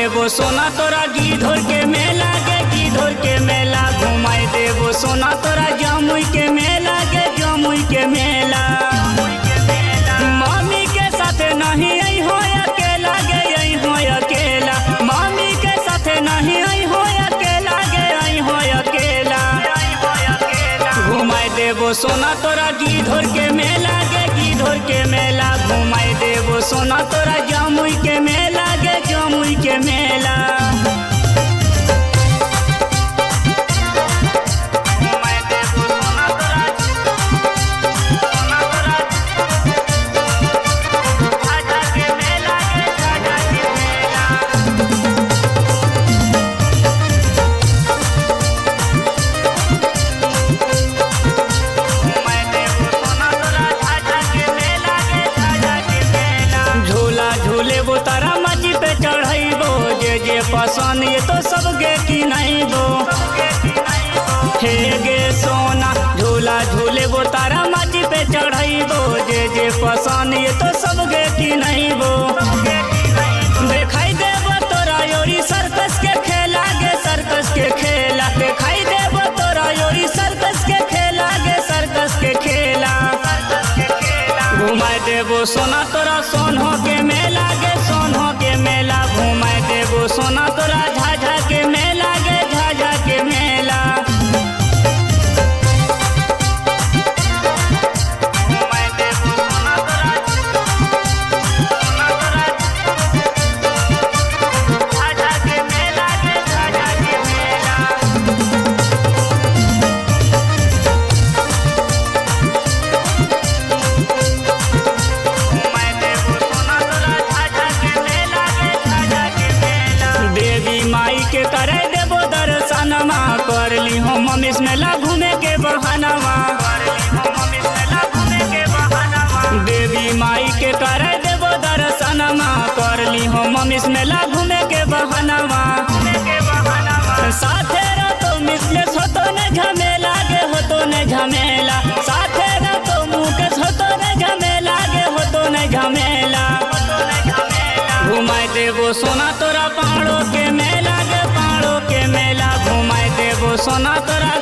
देबो सोना तोरा गिधोर के मेला गे गिधोर के मेला घुमाई देबो सोना तोरा जमुई के मेला गे जमुई के मेला। मम्मी के साथ नहीं आई हो अकेला गे आई हो अकेला मम्मी के साथ नहीं आई हो अकेला गे आई हो अकेला। घुमाई देबो सोना तोरा गिधोर के मेला गे गिधोर के मेला घुमाई देबो सोना तोरा जमुई के मेला गे जमुई के मेला। झूले वो तारा मची पे चढ़ाइबो जे पसंद ये तो सब गे की नहीं बो। हे गे सोना झूला झूले वो तारा मची पे चढ़ाइबो जे पसंद ये तो सब गे की नहीं बो। दिखाई देबो तोरा योरी सर्कस के खेला गे सर्कस के खेला दिखाई देबो तोरा योरी सर्कस के खेला गे सर्कस के खेला। घुमाई देबो सोना तोरा सोनहो के मेला गे सोनहो के मेला घुमाई देबो सोना तोरा झाझा के मेला गे झाझा के मेला। घुमाई देबो सोना तोरा झाझा के मेला गे झाझा के मेला। माई के करे देबो दर्शनमा कर ली हो मम्मीस मेला घूमे के बहानावा। देवी माई के करे देबो दर्शनमा कर ली हो मम्मीस मेला घूमे के बहानावा। साथे रहो मिसलेस होतो ने झमेला गे होतो ने झमेला साथे रहो मुकेश होतो ने झमेला गे होतो ने झमेला। घुमाई देबो सोना तोरा पहाड़ों के मेला गे पहाड़ों के मेला घुमाई देबो सोना तोरा